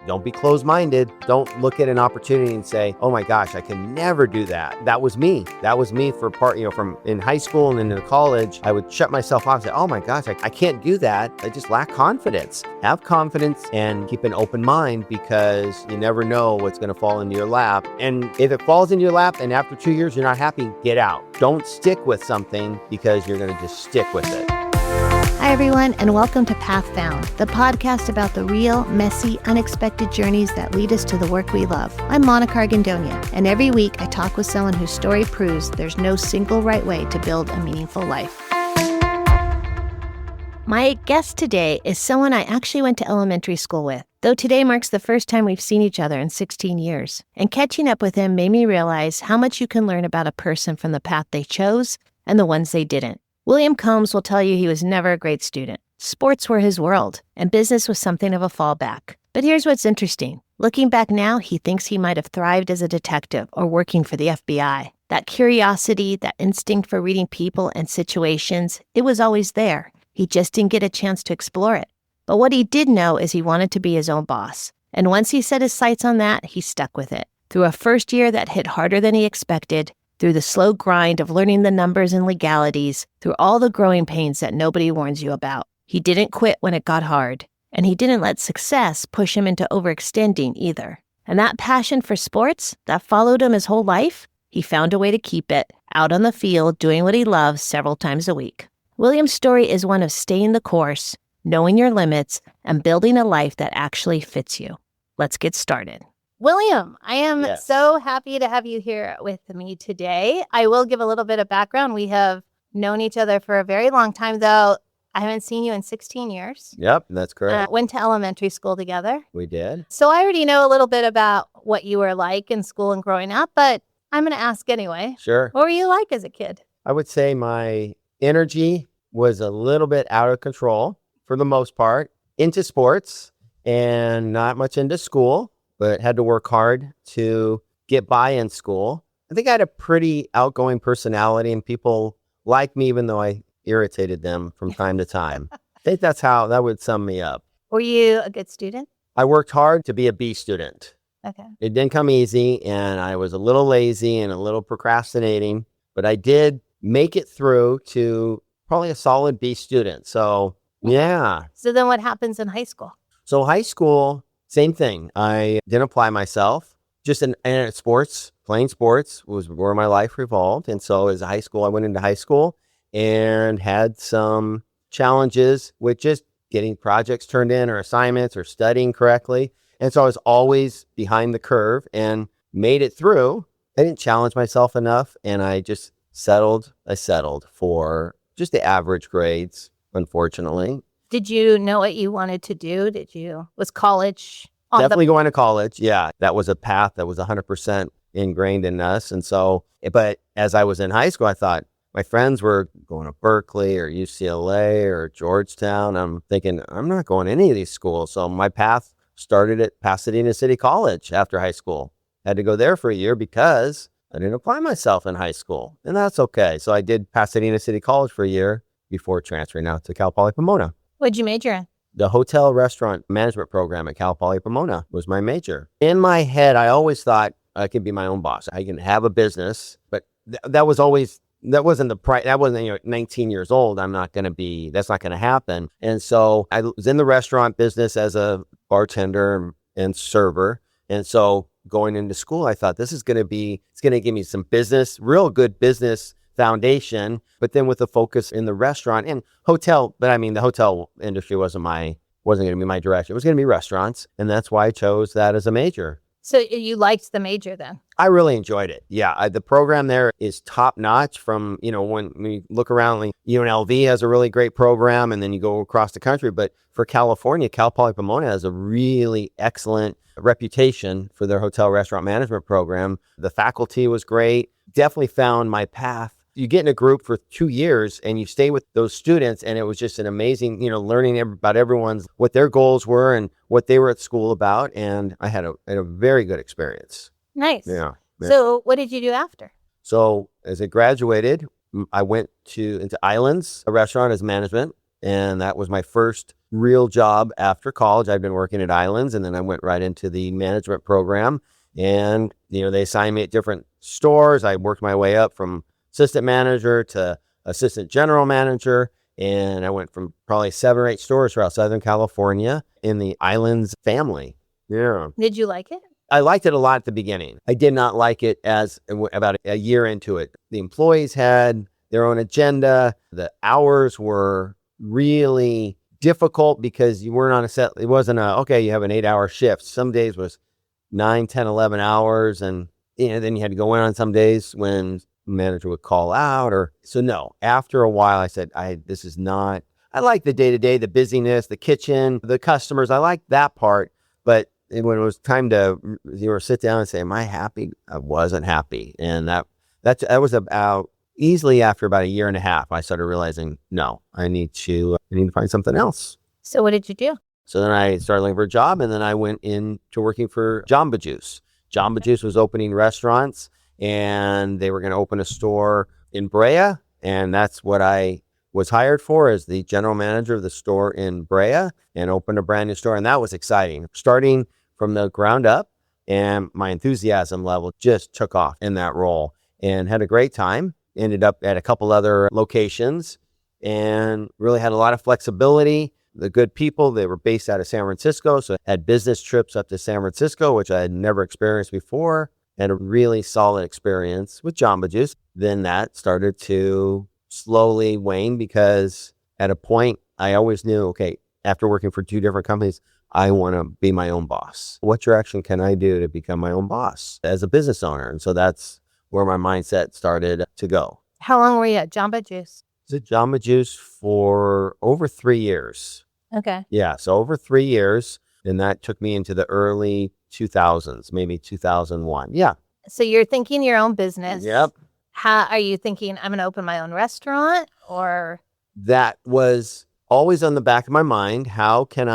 Don't be closed-minded. Don't look at an opportunity and say, oh my gosh, I can never do that. That was me. That was me for from in high school and into college. I would shut myself off and say, oh my gosh, I can't do that. I just lack confidence. Have confidence and keep an open mind, because you never know what's going to fall into your lap. And if it falls into your lap and after 2 years you're not happy, get out. Don't stick with something because you're going to just stick with it. Hi, everyone, and welcome to Path Found, the podcast about the real, messy, unexpected journeys that lead us to the work we love. I'm Monica Argandonia, and every week I talk with someone whose story proves there's no single right way to build a meaningful life. My guest today is someone I actually went to elementary school with, though today marks the first time we've seen each other in 16 years. And catching up with him made me realize how much you can learn about a person from the path they chose and the ones they didn't. William Combs will tell you he was never a great student. Sports were his world, and business was something of a fallback. But here's what's interesting. Looking back now, he thinks he might have thrived as a detective or working for the FBI. That curiosity, that instinct for reading people and situations, it was always there. He just didn't get a chance to explore it. But what he did know is he wanted to be his own boss. And once he set his sights on that, he stuck with it. Through a first year that hit harder than he expected, through the slow grind of learning the numbers and legalities, through all the growing pains that nobody warns you about. He didn't quit when it got hard, and he didn't let success push him into overextending either. And that passion for sports that followed him his whole life, he found a way to keep it out on the field doing what he loves several times a week. William's story is one of staying the course, knowing your limits, and building a life that actually fits you. Let's get started. William, I am so happy to have you here with me today. I will give a little bit of background. We have known each other for a very long time, though I haven't seen you in 16 years. Yep, that's correct. Went to elementary school together. We did. So I already know a little bit about what you were like in school and growing up, but I'm going to ask anyway. Sure. What were you like as a kid? I would say my energy was a little bit out of control for the most part, into sports and not much into school, but had to work hard to get by in school. I think I had a pretty outgoing personality and people liked me even though I irritated them from time to time. I think that's how that would sum me up. Were you a good student? I worked hard to be a B student. Okay. It didn't come easy and I was a little lazy and a little procrastinating, but I did make it through to probably a solid B student. So yeah. So then what happens in high school? So high school, same thing. I didn't apply myself. Just in sports, playing sports was where my life revolved. And so as a high school, I went into high school and had some challenges with just getting projects turned in or assignments or studying correctly. And so I was always behind the curve and made it through. I didn't challenge myself enough and I just settled. I settled for just the average grades, unfortunately. Did you know what you wanted to do? Was college Definitely going to college. Yeah, that was a path that was 100% ingrained in us. And so, but as I was in high school, I thought my friends were going to Berkeley or UCLA or Georgetown. I'm thinking, I'm not going to any of these schools. So my path started at Pasadena City College after high school. I had to go there for a year because I didn't apply myself in high school. And that's okay. So I did Pasadena City College for a year before transferring out to Cal Poly Pomona. What'd you major in? The hotel restaurant management program at Cal Poly Pomona was my major. In my head, I always thought I could be my own boss. I can have a business, but that wasn't 19 years old. That's not going to happen. And so I was in the restaurant business as a bartender and server. And so going into school, I thought it's going to give me some business, real good business foundation, but then with a focus in the restaurant and hotel. But I mean, the hotel industry wasn't going to be my direction. It was going to be restaurants. And that's why I chose that as a major. So you liked the major then? I really enjoyed it. Yeah. The program there is top notch from, when we look around, like UNLV has a really great program and then you go across the country. But for California, Cal Poly Pomona has a really excellent reputation for their hotel restaurant management program. The faculty was great. Definitely found my path. You get in a group for 2 years and you stay with those students. And it was just an amazing, learning about what their goals were and what they were at school about. And I had a very good experience. Nice. Yeah. So what did you do after? So as I graduated, I went into Islands, a restaurant as management. And that was my first real job after college. I'd been working at Islands, and then I went right into the management program. And, they assigned me at different stores. I worked my way up from assistant manager to assistant general manager. And I went from probably 7 or 8 stores throughout Southern California in the Islands family. Yeah. Did you like it? I liked it a lot at the beginning. I did not like it as about a year into it. The employees had their own agenda. The hours were really difficult because you weren't on a set. It wasn't okay, you have an 8-hour shift. Some days was 9, 10, 11 hours. And then you had to go in on some days when the manager would call out so no, after a while I said, this is not, I like the day-to-day, the busyness, the kitchen, the customers. I like that part. But when it was time to sit down and say, am I happy? I wasn't happy. And that was about easily after about a year and a half, I started realizing, no, I need to find something else. So what did you do? So then I started looking for a job, and then I went into working for Jamba Juice. Jamba Juice was opening restaurants, and they were going to open a store in Brea. And that's what I was hired for, as the general manager of the store in Brea, and opened a brand new store. And that was exciting. Starting from the ground up, and my enthusiasm level just took off in that role, and had a great time. Ended up at a couple other locations and really had a lot of flexibility. The good people, they were based out of San Francisco, so I had business trips up to San Francisco, which I had never experienced before, and a really solid experience with Jamba Juice. Then that started to slowly wane, because at a point I always knew, okay, after working for 2 different companies, I want to be my own boss. What direction can I do to become my own boss as a business owner? And so that's where my mindset started to go. How long were you at Jamba Juice? I was at Jamba Juice for over 3 years. Okay. Yeah, so over 3 years. And that took me into the early 2000s, maybe 2001. Yeah. So you're thinking your own business. Yep. How are you thinking, I'm going to open my own restaurant, or? That was always on the back of my mind. How can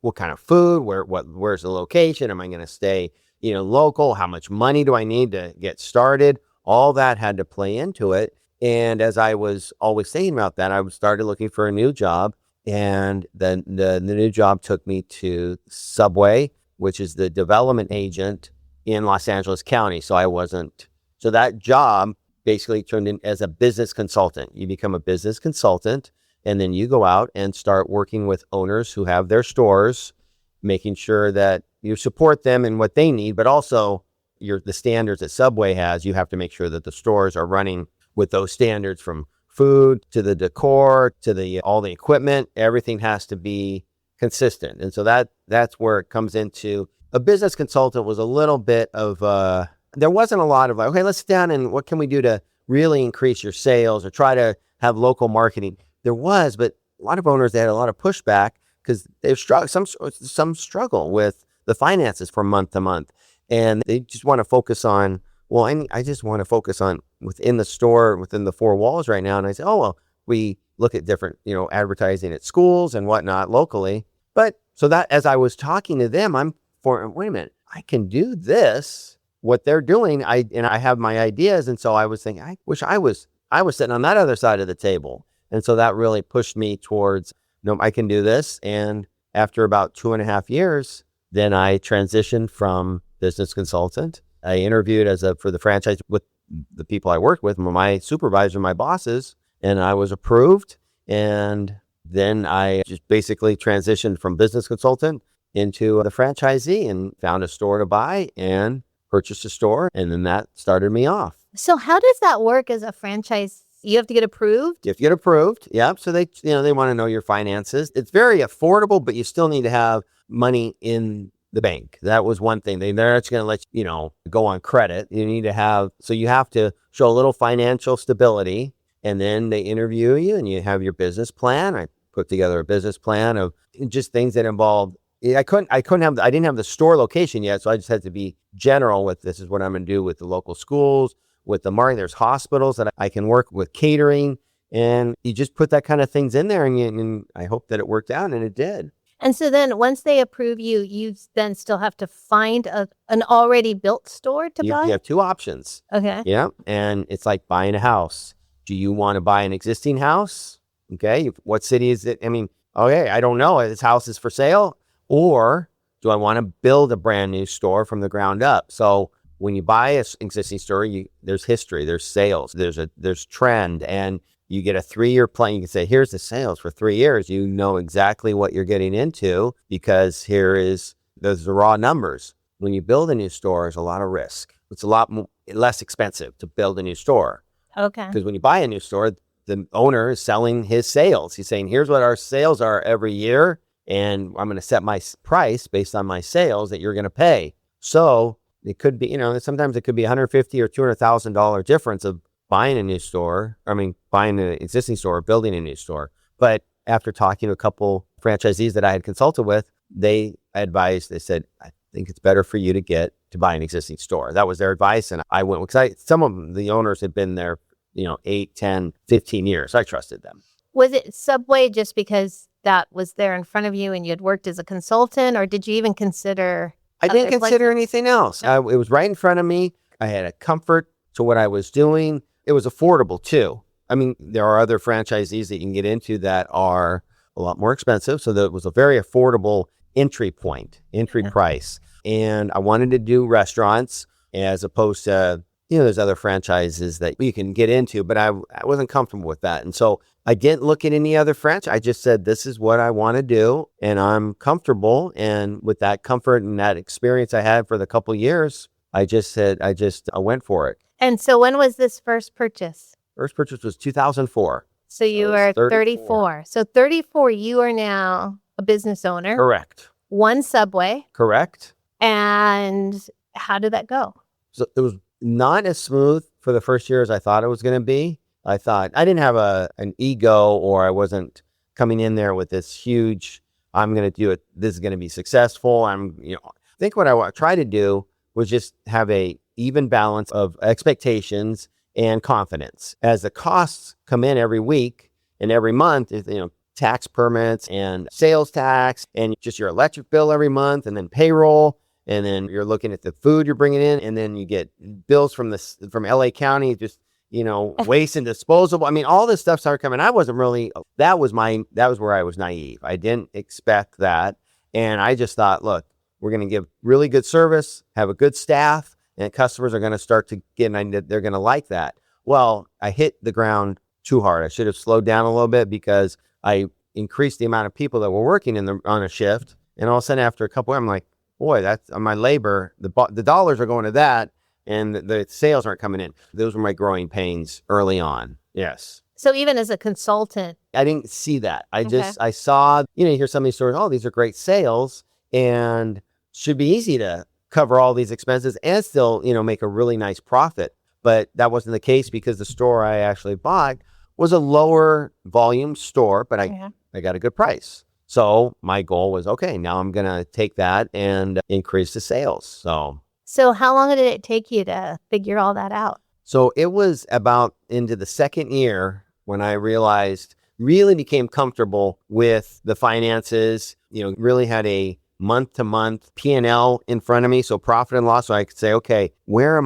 what kind of food, where's the location? Am I going to stay, local? How much money do I need to get started? All that had to play into it. And as I was always thinking about that, I started looking for a new job. And then the new job took me to Subway, which is the development agent in Los Angeles County. So that job basically turned in as a business consultant. You become a business consultant, and then you go out and start working with owners who have their stores, making sure that you support them in what they need, but also the standards that Subway has. You have to make sure that the stores are running with those standards, from food to the decor to all the equipment. Everything has to be consistent. And so that's where it comes into a business consultant. Was a little bit of there wasn't a lot of like, okay, let's sit down and what can we do to really increase your sales or try to have local marketing. There was, but a lot of owners, they had a lot of pushback because they've some struggle with the finances from month to month. And they just want to focus on, I just want to focus on within the store, within the 4 walls right now. And I say, we look at different, advertising at schools and whatnot locally. But so that as I was talking to them, wait a minute, I can do this, what they're doing. I have my ideas. And so I was thinking, I wish I was sitting on that other side of the table. And so that really pushed me towards, no, I can do this. And after about 2.5 years, then I transitioned from business consultant. I interviewed for the franchise with the people I worked with, my supervisor, my bosses, and I was approved. And then I just basically transitioned from business consultant into the franchisee and found a store to buy and purchased a store. And then that started me off. So how does that work as a franchise? You have to get approved? If you get approved, yeah. So they want to know your finances. It's very affordable, but you still need to have money in the bank. That was one thing. They're not going to let you, go on credit. You have to show a little financial stability, and then they interview you and you have your business plan. I put together a business plan of just things that involved, I didn't have the store location yet. So I just had to be general with, this is what I'm going to do with the local schools, with the marketing. There's hospitals that I can work with, catering, and you just put that kind of things in there, and I hope that it worked out, and it did. And so then once they approve you, you then still have to find an already built store to buy? You have 2 options. Okay. Yeah. And it's like buying a house. Do you want to buy an existing house, Okay. What city is it? I mean, okay, I don't know. This house is for sale, or do I want to build a brand new store from the ground up? So when you buy an existing store, there's history, there's sales, there's trend, and you get a 3-year plan. You can say, here's the sales for 3 years. You know exactly what you're getting into because those are raw numbers. When you build a new store, there's a lot of risk. It's a lot less expensive to build a new store. Okay. Because when you buy a new store, the owner is selling his sales. He's saying, here's what our sales are every year, and I'm going to set my price based on my sales that you're going to pay. So it could be, sometimes it could be $150,000 or $200,000 difference of buying a new store. Buying an existing store or building a new store. But after talking to a couple franchisees that I had consulted with, they said, I think it's better for you to buy an existing store. That was their advice. And I went, because some of the owners had been there, 8, 10, 15 years. I trusted them. Was it Subway just because that was there in front of you and you had worked as a consultant, or did you even consider? I didn't consider anything else. It was right in front of me. I had a comfort to what I was doing. It was affordable too. There are other franchisees that you can get into that are a lot more expensive. So that was a very affordable entry price. And I wanted to do restaurants as opposed to, there's other franchises that you can get into, but I wasn't comfortable with that. And so I didn't look at any other franchise. I just said, this is what I want to do. And I'm comfortable. And with that comfort and that experience I had for the couple of years, I went for it. And so when was this first purchase? First purchase was 2004. So you were 34. So 34, you are now a business owner. Correct. One Subway. Correct. And how did that go? So it was not as smooth for the first year as I thought it was going to be. I thought I didn't have an ego, or I wasn't coming in there with this huge, I'm going to do it. This is going to be successful. I think what I tried to do was just have a even balance of expectations and confidence. As the costs come in every week and every month, tax permits and sales tax and just your electric bill every month, and then payroll. And then you're looking at the food you're bringing in, and then you get bills from LA County, just, waste and disposable. All this stuff started coming. I wasn't really, that was where I was naive. I didn't expect that. And I just thought, look, we're going to give really good service, have a good staff, and customers are going to start to get, and they're going to like that. Well, I hit the ground too hard. I should have slowed down a little bit because I increased the amount of people that were working on a shift. And all of a sudden, after a couple, I'm like, boy, that's on my labor. The dollars are going to that, and the sales aren't coming in. Those were my growing pains early on. Yes. So even as a consultant, I didn't see that. I saw, you hear some of these stories, oh, these are great sales and should be easy to cover all these expenses and still, make a really nice profit. But that wasn't the case because the store I actually bought was a lower volume store, but I got a good price. So my goal was, okay, now I'm going to take that and increase the sales. So how long did it take you to figure all that out? So it was about into the second year when I really became comfortable with the finances, really had a month-to-month P&L in front of me. So profit and loss. So I could say, okay, where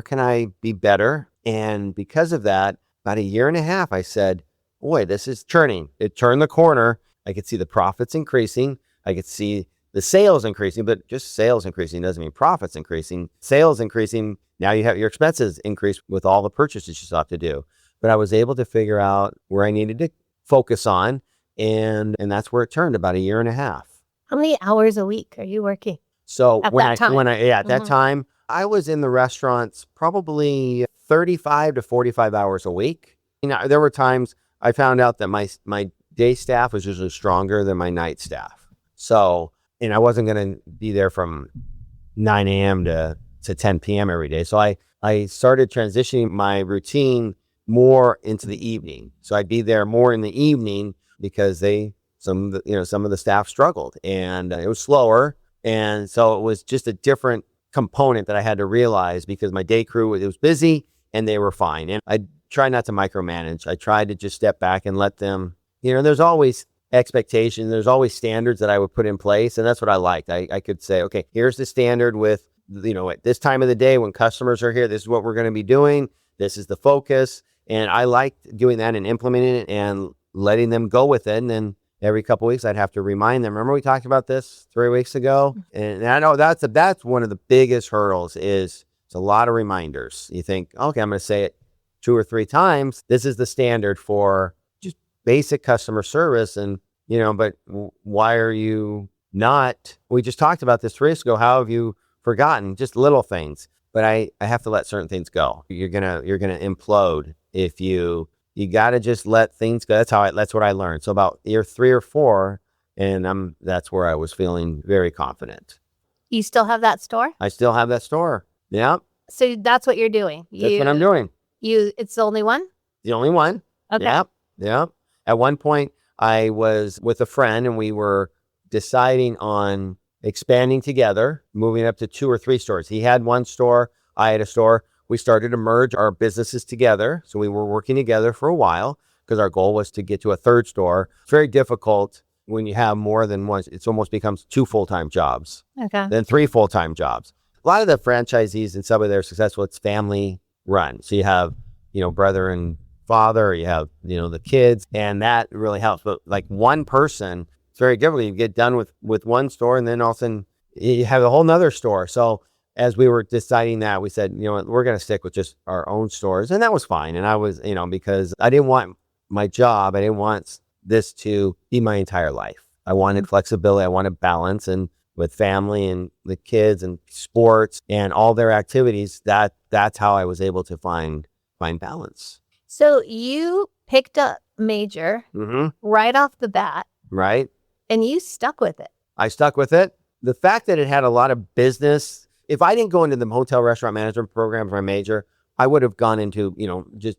can I be better? And because of that, about 1.5 years, I said, boy, this is turning. It turned the corner. I could see the profits increasing. I could see the sales increasing, but just sales increasing doesn't mean profits increasing. Sales increasing, now you have your expenses increase with all the purchases you still have to do. But I was able to figure out where I needed to focus on, and that's where it turned about 1.5 years. How many hours a week are you working? So at that time, I was in the restaurants probably 35 to 45 hours a week. There were times I found out that my day staff was usually stronger than my night staff. So, and I wasn't going to be there from 9 a.m. to 10 p.m. every day. So I started transitioning my routine more into the evening. So I'd be there more in the evening because some of the staff struggled and it was slower. And so it was just a different component that I had to realize because my day crew, it was busy and they were fine. And I tried not to micromanage. I tried to just step back and let them, there's always expectations. There's always standards that I would put in place. And that's what I liked. I could say, okay, here's the standard with, at this time of the day when customers are here, this is what we're going to be doing. This is the focus. And I liked doing that and implementing it. And letting them go with it. And then every couple of weeks, I'd have to remind them. Remember we talked about this 3 weeks ago? And I know that's one of the biggest hurdles is it's a lot of reminders. You think, okay, I'm going to say it 2 or 3 times. This is the standard for just basic customer service. And, but why are you not? We just talked about this 3 weeks ago. How have you forgotten? Just little things. But I have to let certain things go. You're gonna implode if you got to just let things go. That's what I learned. So about year 3 or 4, and that's where I was feeling very confident. You still have that store? I still have that store. Yeah. So that's what you're doing. That's what I'm doing. It's the only one? The only one. Okay. Yeah. Yeah. At one point, I was with a friend, and we were deciding on expanding together, moving up to 2 or 3 stores. He had one store, I had a store. We started to merge our businesses together. So we were working together for a while because our goal was to get to a 3rd store. It's very difficult when you have more than one. It almost becomes 2 full-time jobs, then 3 full-time jobs. A lot of the franchisees and Subway that are successful, it's family run. So you have, brother and father, you have, the kids, and that really helps. But like one person, it's very difficult. You get done with one store, and then all of a sudden you have a whole nother store. So as we were deciding that, we said, we're going to stick with just our own stores. And that was fine. And I was, because I didn't want my job, I didn't want this to be my entire life. I wanted flexibility. I wanted balance, and with family and the kids and sports and all their activities, that's how I was able to find balance. So you picked up major right off the bat. Right. And you stuck with it. I stuck with it. The fact that it had a lot of business, if I didn't go into the hotel restaurant management program for my major, I would have gone into, just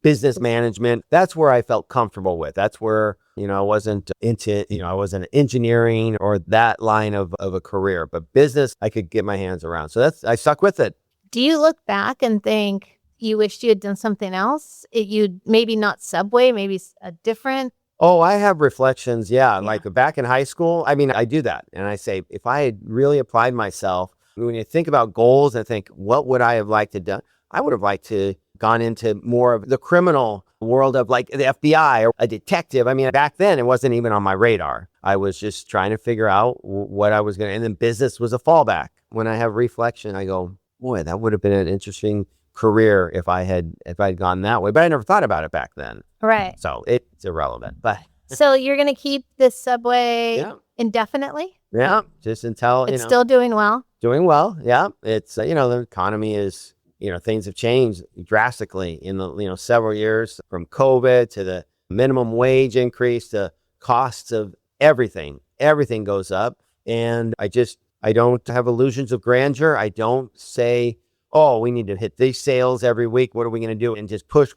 business management. That's where I felt comfortable with. That's where, I wasn't into, I wasn't engineering or that line of a career, but business I could get my hands around. So I stuck with it. Do you look back and think you wished you had done something else? You maybe not Subway, maybe a different. Oh, I have reflections. Yeah. Like back in high school, I do that. And I say, if I had really applied myself, when you think about goals and think, what would I have liked to do? I would have liked to gone into more of the criminal world of like the FBI or a detective. Back then it wasn't even on my radar. I was just trying to figure out what I was going to, and then business was a fallback. When I have reflection, I go, boy, that would have been an interesting career if I'd gone that way, but I never thought about it back then. Right. So it's irrelevant, but. So you're going to keep this Subway indefinitely? Yeah. Just until, it's still doing well. Doing well. Yeah. It's, the economy is, things have changed drastically in the, several years, from COVID to the minimum wage increase to costs of everything. Everything goes up. And I don't have illusions of grandeur. I don't say, oh, we need to hit these sales every week. What are we going to do? And just push.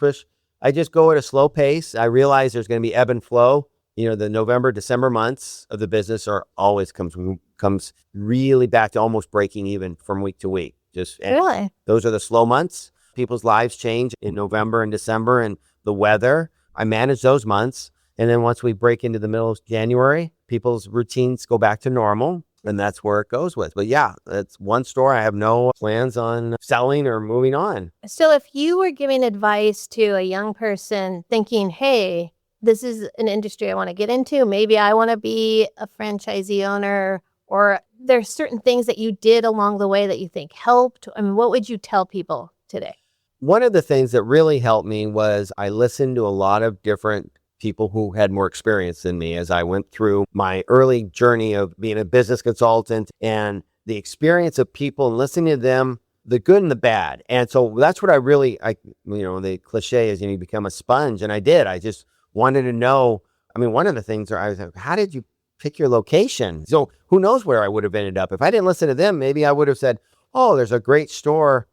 I just go at a slow pace. I realize there's going to be ebb and flow. The November, December months of the business are always comes really back to almost breaking even from week to week. Really? Those are the slow months. People's lives change in November and December, and the weather. I manage those months. And then once we break into the middle of January, people's routines go back to normal. And that's where it goes with. But yeah, that's one store. I have no plans on selling or moving on. So if you were giving advice to a young person thinking, hey, this is an industry I want to get into, maybe I want to be a franchisee owner, or there's certain things that you did along the way that you think helped. What would you tell people today? One of the things that really helped me was I listened to a lot of different people who had more experience than me as I went through my early journey of being a business consultant, and the experience of people and listening to them, the good and the bad. And so that's what the cliche is, you become a sponge. And I did. I just wanted to know. One of the things I was like, how did you pick your location? So who knows where I would have ended up. If I didn't listen to them, maybe I would have said, oh, there's a great store,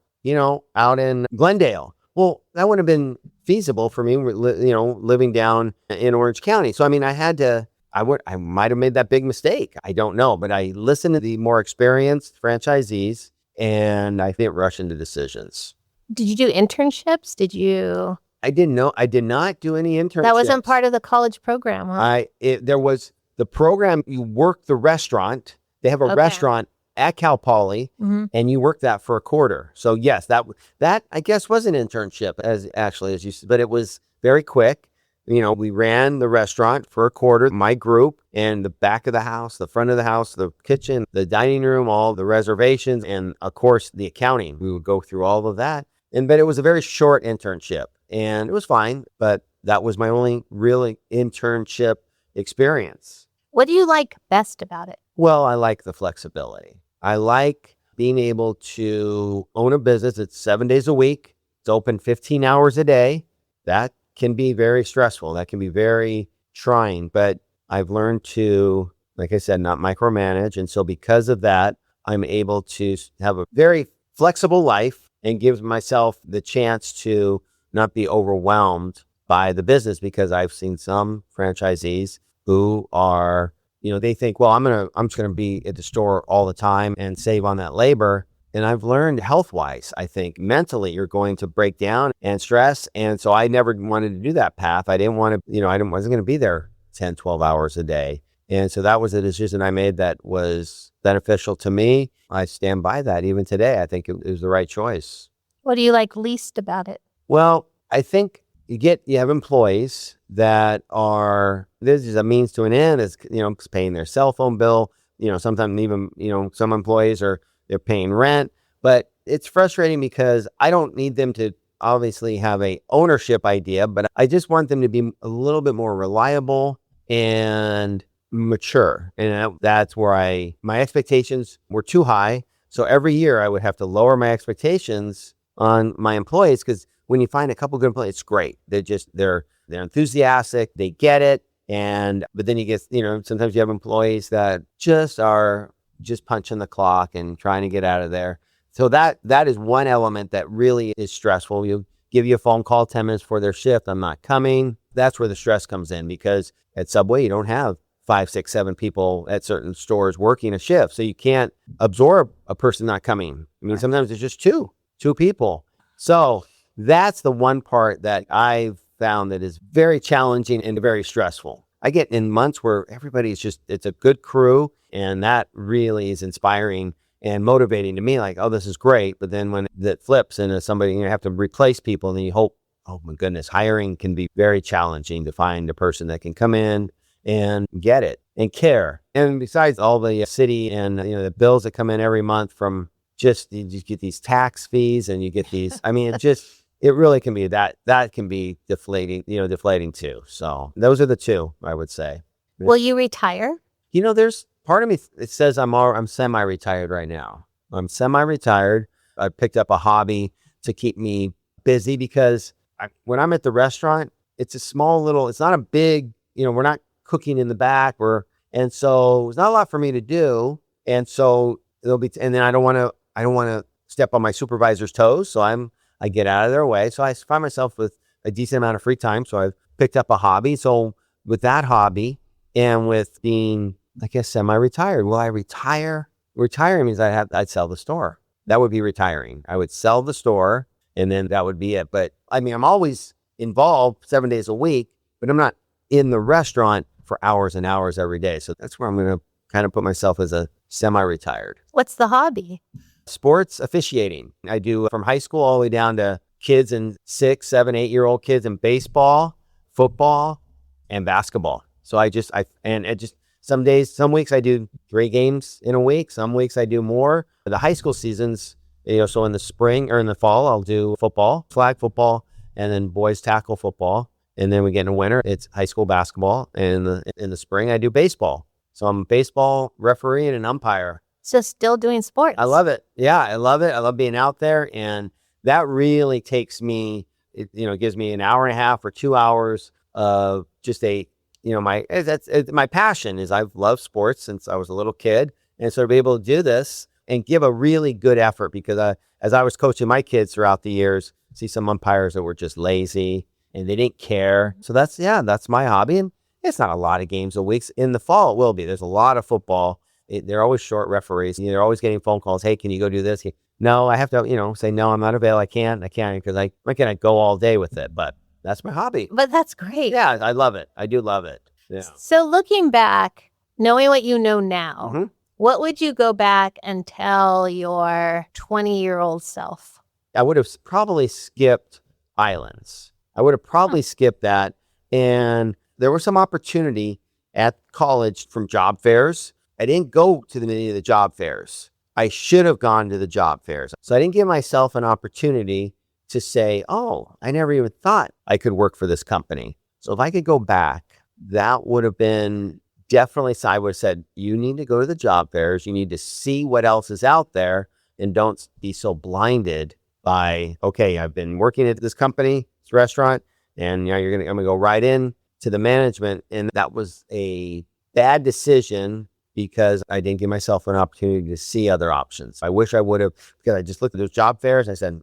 out in Glendale. Well, that would have been feasible for me, living down in Orange County. So, I might have made that big mistake. I don't know, but I listened to the more experienced franchisees, and I didn't rush into decisions. Did you do internships? I didn't know. I did not do any internships. That wasn't part of the college program, huh? There was the program. You work the restaurant. They have a restaurant at Cal Poly, and you work that for a quarter. So yes, that I guess was an internship as you said, but it was very quick. We ran the restaurant for a quarter, my group, and the back of the house, the front of the house, the kitchen, the dining room, all the reservations, and of course, the accounting. We would go through all of that. But it was a very short internship and it was fine, but that was my only really internship experience. What do you like best about it? Well, I like the flexibility. I like being able to own a business. It's 7 days a week. It's open 15 hours a day. That can be very stressful. That can be very trying, but I've learned to, like I said, not micromanage. And so because of that, I'm able to have a very flexible life and gives myself the chance to not be overwhelmed by the business, because I've seen some franchisees who are, they think, well, I'm just going to be at the store all the time and save on that labor. And I've learned health-wise, I think mentally you're going to break down and stress. And so I never wanted to do that path. I didn't want to, wasn't going to be there 10, 12 hours a day. And so that was a decision I made that was beneficial to me. I stand by that even today. I think it was the right choice. What do you like least about it? Well, I think you have employees that are, this is a means to an end. It's, paying their cell phone bill. Sometimes even, some employees they're paying rent, but it's frustrating because I don't need them to obviously have a ownership idea, but I just want them to be a little bit more reliable and mature. And that's where my expectations were too high. So every year I would have to lower my expectations on my employees, because when you find a couple good employees, it's great. They're enthusiastic, they get it. But then you get, sometimes you have employees that are just punching the clock and trying to get out of there. So that is one element that really is stressful. You give you a phone call 10 minutes before their shift, I'm not coming. That's where the stress comes in, because at Subway, you don't have 5, 6, 7 people at certain stores working a shift. So you can't absorb a person not coming. I mean, sometimes it's just two people. So that's the one part that I've found that is very challenging and very stressful. I get in months where everybody's it's a good crew, and that really is inspiring and motivating to me. Like, oh, this is great. But then when that flips and somebody, you have to replace people, and then you hope, oh my goodness, hiring can be very challenging to find a person that can come in and get it and care. And besides all the city and, the bills that come in every month from you get these tax fees and you get these, I mean, it really can be that can be deflating too. So those are the two, I would say. Will you retire? There's part of me, it says I'm semi-retired right now. I'm semi-retired. I picked up a hobby to keep me busy, because when I'm at the restaurant, it's a small little, it's not a big, we're not cooking in the back, and so it's not a lot for me to do. And so and then I don't want to step on my supervisor's toes. So I get out of their way. So I find myself with a decent amount of free time. So I've picked up a hobby. So with that hobby and with being, I guess, semi-retired, will I retire? Retiring means I'd sell the store. That would be retiring. I would sell the store, and then that would be it. But I mean, I'm always involved 7 days a week, but I'm not in the restaurant for hours and hours every day. So that's where I'm going to kind of put myself as a semi-retired. What's the hobby? Sports officiating. I do from high school all the way down to kids and 6, 7, 8-year-old kids in baseball, football, and basketball. So some days, some weeks I do 3 games in a week. Some weeks I do more. The high school seasons, so in the spring or in the fall, I'll do football, flag football, and then boys tackle football. And then we get in the winter, it's high school basketball. And in the spring, I do baseball. So I'm a baseball referee and an umpire. So still doing sports. I love it. Yeah, I love it. I love being out there. And that really takes me, it gives me an hour and a half or 2 hours of just my passion is I've loved sports since I was a little kid. And so to be able to do this and give a really good effort, because as I was coaching my kids throughout the years, see some umpires that were just lazy and they didn't care. So that's my hobby. And it's not a lot of games a week. In the fall, it will be. There's a lot of football. They're always short referees. They're always getting phone calls. Hey, can you go do this? No, I have to, say, no, I'm not available. I can't because I'm not going to go all day with it. But that's my hobby. But that's great. Yeah, I love it. I do love it. Yeah. So looking back, knowing what you know now, what would you go back and tell your 20-year-old self? I would have probably skipped Islands. I would have probably skipped that And there was some opportunity at college from job fairs. I didn't go to many of the job fairs. I should have gone to the job fairs. So I didn't give myself an opportunity to say, oh, I never even thought I could work for this company. So if I could go back, that would have been definitely, so I would have said, you need to go to the job fairs. You need to see what else is out there and don't be so blinded by, okay, I've been working at this company, this restaurant, and I'm going to go right in to the management. And that was a bad decision because I didn't give myself an opportunity to see other options. I wish I would have, because I just looked at those job fairs and I said,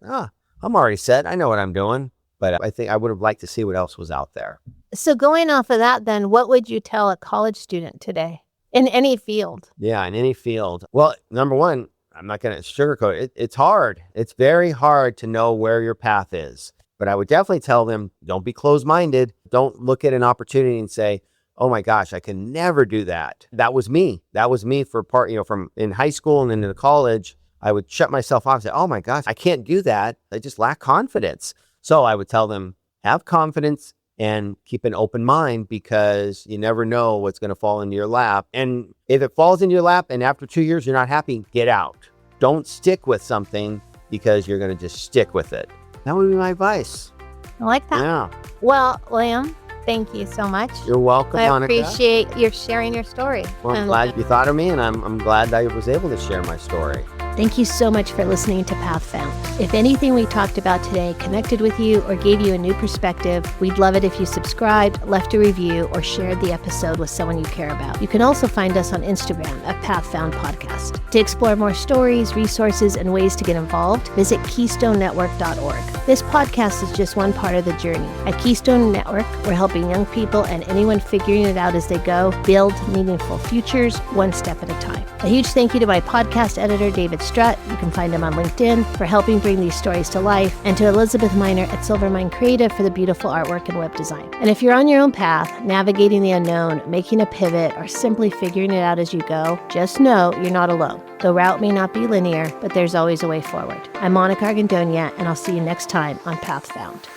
I'm already set. I know what I'm doing. But I think I would have liked to see what else was out there. So going off of that, then, what would you tell a college student today in any field? Yeah, in any field. Well, number one, I'm not going to sugarcoat it. It's hard. It's very hard to know where your path is. But I would definitely tell them, don't be closed-minded. Don't look at an opportunity and say, oh my gosh, I can never do that. That was me. That was me for from in high school and into college. I would shut myself off and say, oh my gosh, I can't do that. I just lack confidence. So I would tell them, have confidence and keep an open mind because you never know what's going to fall into your lap. And if it falls into your lap and after 2 years you're not happy, get out. Don't stick with something because you're going to just stick with it. That would be my advice. I like that. Yeah. Well, Liam, thank you so much. You're welcome, I Monica. appreciate your sharing your story. Well, I'm glad you thought of me, and I'm glad that I was able to share my story. Thank you so much for listening to Path Found. If anything we talked about today connected with you or gave you a new perspective, we'd love it if you subscribed, left a review, or shared the episode with someone you care about. You can also find us on Instagram at Path Found Podcast. To explore more stories, resources, and ways to get involved, visit KeystoneNetwork.org. This podcast is just one part of the journey. At Keystone Network, we're helping young people and anyone figuring it out as they go build meaningful futures one step at a time. A huge thank you to my podcast editor, David Strutt. You can find him on LinkedIn for helping bring these stories to life, and to Elizabeth Miner at Silvermine Creative for the beautiful artwork and web design. And if you're on your own path, navigating the unknown, making a pivot, or simply figuring it out as you go, just know you're not alone. The route may not be linear, but there's always a way forward. I'm Monica Argandonia, and I'll see you next time on Path Found.